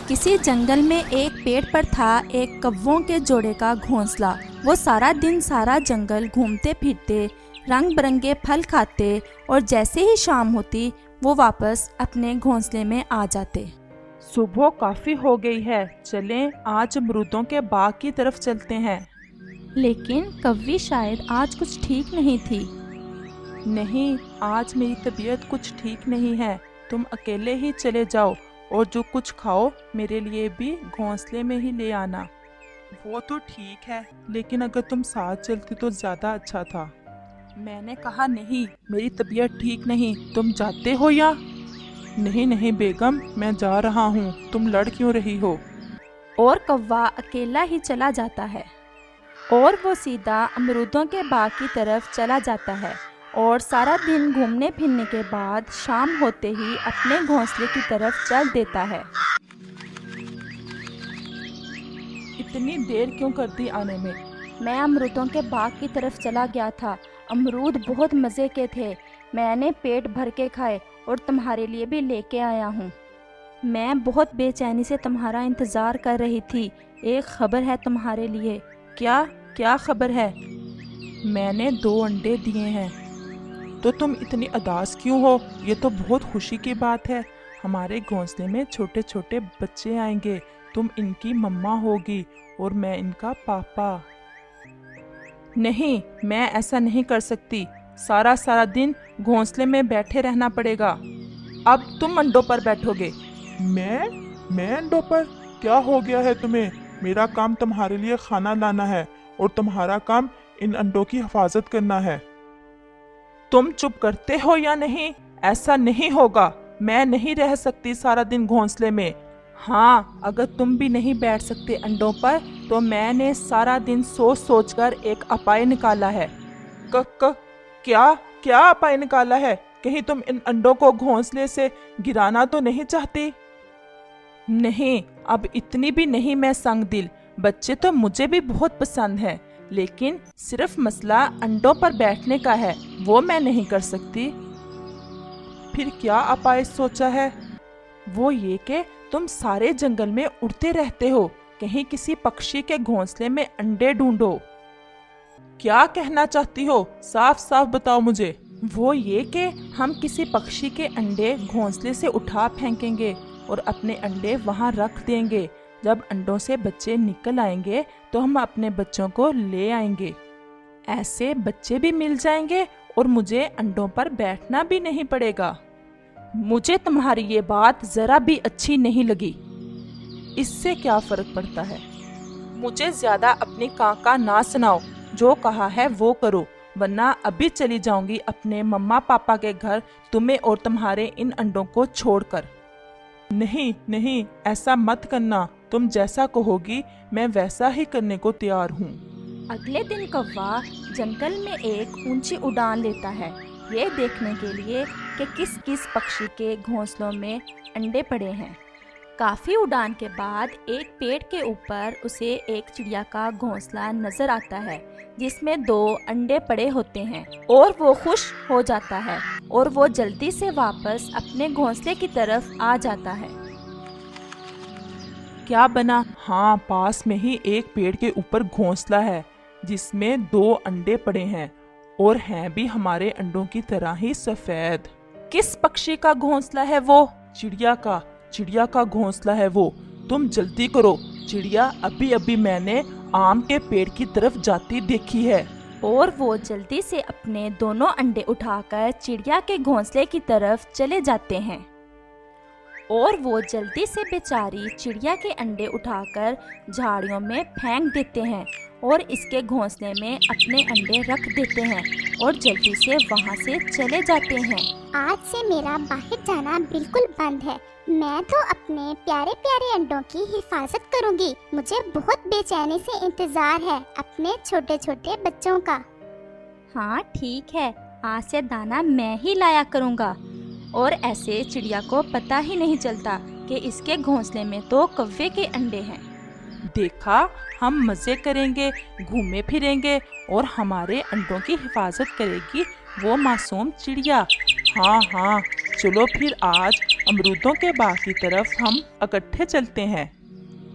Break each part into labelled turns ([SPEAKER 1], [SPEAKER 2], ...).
[SPEAKER 1] किसी जंगल में एक पेड़ पर था एक कौवों के जोड़े का घोंसला। वो सारा दिन सारा जंगल घूमते फिरते, रंग बिरंगे फल खाते और जैसे ही शाम होती वो वापस अपने घोंसले में आ जाते।
[SPEAKER 2] सुबह काफी हो गई है, चलें आज अमरूदों के बाग की तरफ चलते हैं।
[SPEAKER 1] लेकिन कौवी शायद आज कुछ ठीक नहीं थी।
[SPEAKER 2] नहीं, आज मेरी तबीयत कुछ ठीक नहीं है, तुम अकेले ही चले जाओ और जो कुछ खाओ मेरे लिए भी घोंसले में ही ले आना। वो तो ठीक है, लेकिन अगर तुम साथ चलती तो ज्यादा अच्छा था। मैंने कहा नहीं, मेरी तबीयत ठीक नहीं, तुम जाते हो या? नहीं नहीं बेगम, मैं जा रहा हूँ, तुम लड़ क्यों रही हो?
[SPEAKER 1] और कौवा अकेला ही चला जाता है और वो सीधा अमरूदों के बाग की तरफ चला जाता है और सारा दिन घूमने फिरने के बाद शाम होते ही अपने घोंसले की तरफ चल देता है।
[SPEAKER 2] इतनी देर क्यों कर दी आने में?
[SPEAKER 1] मैं अमरूदों के बाग की तरफ चला गया था। अमरूद बहुत मज़े के थे, मैंने पेट भर के खाए और तुम्हारे लिए भी लेके आया हूँ। मैं बहुत बेचैनी से तुम्हारा इंतज़ार कर रही थी। एक खबर है तुम्हारे लिए।
[SPEAKER 2] क्या क्या खबर है? मैंने 2 अंडे दिए हैं। तो तुम इतनी उदास क्यों हो? ये तो बहुत खुशी की बात है, हमारे घोंसले में छोटे छोटे बच्चे आएंगे, तुम इनकी मम्मा होगी और मैं इनका पापा। नहीं, मैं ऐसा नहीं कर सकती, सारा सारा दिन घोंसले में बैठे रहना पड़ेगा। अब तुम अंडों पर बैठोगे।
[SPEAKER 3] मैं अंडों पर? क्या हो गया है तुम्हें? मेरा काम तुम्हारे लिए खाना लाना है और तुम्हारा काम इन अंडों की हिफाजत करना है।
[SPEAKER 2] तुम चुप करते हो या नहीं? ऐसा नहीं होगा, मैं नहीं रह सकती सारा दिन घोंसले में। हाँ, अगर तुम भी नहीं बैठ सकते अंडों पर तो मैंने सारा दिन सोच सोच कर एक उपाय निकाला है। क्या क्या उपाय निकाला है? कहीं तुम इन अंडों को घोंसले से गिराना तो नहीं चाहती? नहीं, अब इतनी भी नहीं मैं संग दिल। बच्चे तो मुझे भी बहुत पसंद है, लेकिन सिर्फ मसला अंडों पर बैठने का है, वो मैं नहीं कर सकती। फिर क्या उपाय सोचा है? वो ये कि तुम सारे जंगल में उड़ते रहते हो, कहीं किसी पक्षी के घोंसले में अंडे ढूंढो। क्या कहना चाहती हो? साफ साफ बताओ मुझे। वो ये कि हम किसी पक्षी के अंडे घोंसले से उठा फेंकेंगे और अपने अंडे वहां रख देंगे। जब अंडों से बच्चे निकल आएंगे तो हम अपने बच्चों को ले आएंगे। ऐसे बच्चे भी मिल जाएंगे और मुझे अंडों पर बैठना भी नहीं पड़ेगा। मुझे तुम्हारी ये बात जरा भी अच्छी नहीं लगी। इससे क्या फर्क पड़ता है? मुझे ज्यादा अपनी काका ना सुनाओ, जो कहा है वो करो, वरना अभी चली जाऊंगी अपने मम्मा पापा के घर, तुम्हें और तुम्हारे इन अंडों को छोड़कर। नहीं नहीं, ऐसा मत करना, तुम जैसा कहोगी मैं वैसा ही करने को तैयार हूँ।
[SPEAKER 1] अगले दिन कौवा जंगल में एक ऊंची उड़ान लेता है, ये देखने के लिए कि किस किस पक्षी के घोंसलों में अंडे पड़े हैं। काफ़ी उड़ान के बाद एक पेड़ के ऊपर उसे एक चिड़िया का घोंसला नजर आता है जिसमें 2 अंडे पड़े होते हैं और वो खुश हो जाता है और वो जल्दी से वापस अपने घोंसले की तरफ आ जाता है।
[SPEAKER 2] क्या बना? हाँ, पास में ही एक पेड़ के ऊपर घोंसला है जिसमें 2 अंडे पड़े हैं और हैं भी हमारे अंडों की तरह ही सफेद। किस पक्षी का घोंसला है वो? चिड़िया का घोंसला है वो। तुम जल्दी करो, चिड़िया अभी अभी मैंने आम के पेड़ की तरफ जाती देखी है।
[SPEAKER 1] और वो जल्दी से अपने दोनों अंडे उठाकर चिड़िया के घोंसले की तरफ चले जाते हैं और वो जल्दी से बेचारी चिड़िया के अंडे उठाकर झाड़ियों में फेंक देते हैं और इसके घोंसले में अपने अंडे रख देते हैं और जल्दी से वहाँ से चले जाते हैं।
[SPEAKER 4] आज से मेरा बाहर जाना बिल्कुल बंद है, मैं तो अपने प्यारे प्यारे अंडों की हिफाजत करूंगी। मुझे बहुत बेचैनी से इंतजार है अपने छोटे छोटे बच्चों का।
[SPEAKER 1] हाँ ठीक है, आज से दाना मैं ही लाया करूँगा। और ऐसे चिड़िया को पता ही नहीं चलता कि इसके घोंसले में तो कौवे के अंडे हैं।
[SPEAKER 2] देखा, हम मजे करेंगे, घूमे फिरेंगे और हमारे अंडों की हिफाजत करेगी वो मासूम चिड़िया। हाँ हाँ, चलो फिर आज अमरूदों के बाग की तरफ हम इकट्ठे चलते हैं।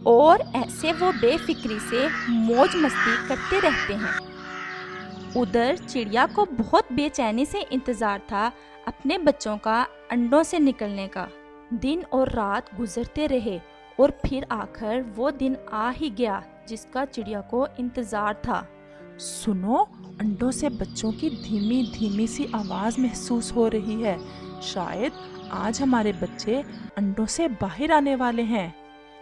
[SPEAKER 1] और ऐसे वो बेफिक्री से मौज मस्ती करते रहते हैं। उधर चिड़िया को बहुत बेचैनी से इंतज़ार था अपने बच्चों का अंडों से निकलने का। दिन और रात गुजरते रहे और फिर आखिर वो दिन आ ही गया जिसका चिड़िया को इंतज़ार था।
[SPEAKER 2] सुनो, अंडों से बच्चों की धीमी धीमी सी आवाज़ महसूस हो रही है। शायद आज हमारे बच्चे अंडों से बाहर आने वाले हैं।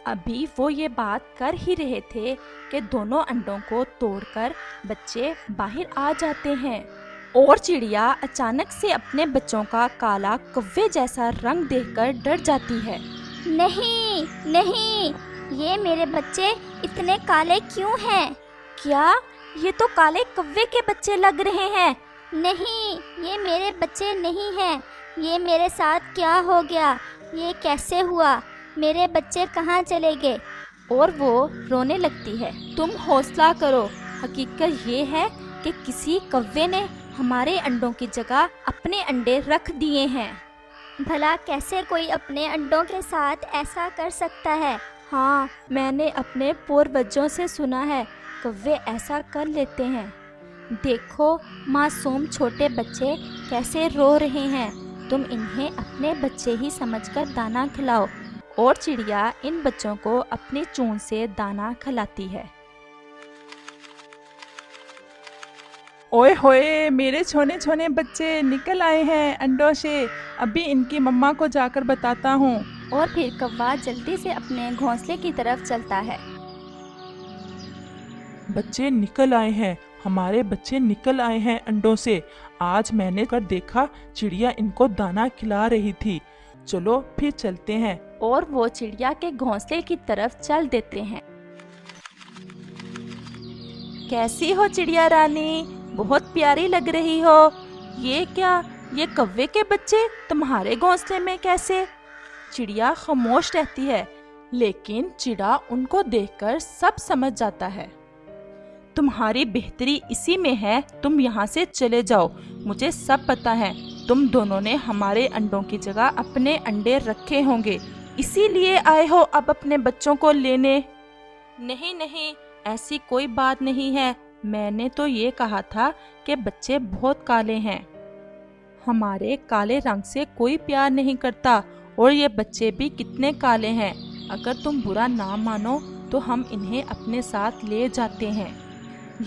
[SPEAKER 1] अभी वो ये बात कर ही रहे थे कि दोनों अंडों को तोड़कर बच्चे बाहर आ जाते हैं और चिड़िया अचानक से अपने बच्चों का काला कौवे जैसा रंग देखकर डर जाती है।
[SPEAKER 4] नहीं नहीं, ये मेरे बच्चे इतने काले क्यों हैं?
[SPEAKER 1] क्या ये तो काले कौवे के बच्चे लग रहे हैं?
[SPEAKER 4] नहीं, ये मेरे बच्चे नहीं हैं। ये मेरे साथ क्या हो गया? ये कैसे हुआ? मेरे बच्चे कहाँ चले गए?
[SPEAKER 1] और वो रोने लगती है। तुम हौसला करो, हकीकत ये है कि किसी कौवे ने हमारे अंडों की जगह अपने अंडे रख दिए हैं।
[SPEAKER 4] भला कैसे कोई अपने अंडों के साथ ऐसा कर सकता है?
[SPEAKER 1] हाँ, मैंने अपने पूर्वजों से सुना है कौवे ऐसा कर लेते हैं। देखो, मासूम छोटे बच्चे कैसे रो रहे हैं। तुम इन्हें अपने बच्चे ही समझकर दाना खिलाओ। और चिड़िया इन बच्चों को अपनी चोंच से दाना खिलाती है।
[SPEAKER 2] ओए होए, मेरे छोने छोने बच्चे निकल आए हैं अंडों से। अभी इनकी मम्मा को जाकर बताता हूँ।
[SPEAKER 1] और फिर कौवा जल्दी से अपने घोंसले की तरफ चलता है।
[SPEAKER 2] बच्चे निकल आए हैं, हमारे बच्चे निकल आए हैं अंडों से। आज मैंने कर देखा, चिड़िया इनको दाना खिला रही थी। चलो फिर चलते हैं।
[SPEAKER 1] और वो चिड़िया के घोंसले की तरफ चल देते हैं। कैसी हो चिड़िया रानी? बहुत प्यारी लग रही हो। ये क्या, ये कौवे के बच्चे तुम्हारे घोंसले में कैसे? चिड़िया खामोश रहती है, लेकिन चिड़ा उनको देखकर सब समझ जाता है। तुम्हारी बेहतरी इसी में है, तुम यहाँ से चले जाओ। मुझे सब पता है, तुम दोनों ने हमारे अंडों की जगह अपने अंडे रखे होंगे, इसीलिए आए हो अब अपने बच्चों को लेने। नहीं नहीं, ऐसी कोई बात नहीं है। मैंने तो ये कहा था कि बच्चे बहुत काले हैं। हमारे काले रंग से कोई प्यार नहीं करता, और ये बच्चे भी कितने काले हैं। अगर तुम बुरा ना मानो तो हम इन्हें अपने साथ ले जाते हैं।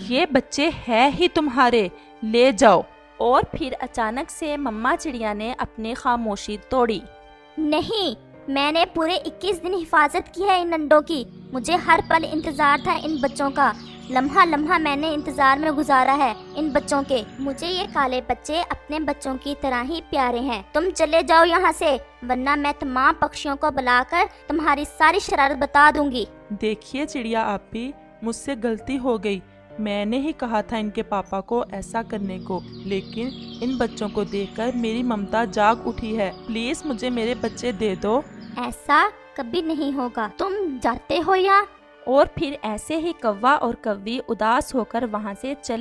[SPEAKER 1] ये बच्चे हैं ही तुम्हारे, ले जाओ। और फिर अचानक से मम्मा चिड़िया ने अपनी खामोशी तोड़ी।
[SPEAKER 4] नहीं, मैंने पूरे 21 दिन हिफाजत की है इन अंडों की। मुझे हर पल इंतजार था इन बच्चों का। लम्हा लम्हा मैंने इंतजार में गुजारा है इन बच्चों के। मुझे ये काले बच्चे अपने बच्चों की तरह ही प्यारे हैं। तुम चले जाओ यहाँ से, वरना मैं तमाम पक्षियों को बुलाकर तुम्हारी सारी शरारत बता दूंगी।
[SPEAKER 2] देखिए चिड़िया, आप भी, मुझसे गलती हो गई। मैंने ही कहा था इनके पापा को ऐसा करने को, लेकिन इन बच्चों को देखकर मेरी ममता जाग उठी है। प्लीज मुझे मेरे बच्चे दे दो।
[SPEAKER 4] ऐसा कभी नहीं होगा, तुम जाते हो या?
[SPEAKER 1] और फिर ऐसे ही कौवा और कौवी उदास होकर वहाँ से चले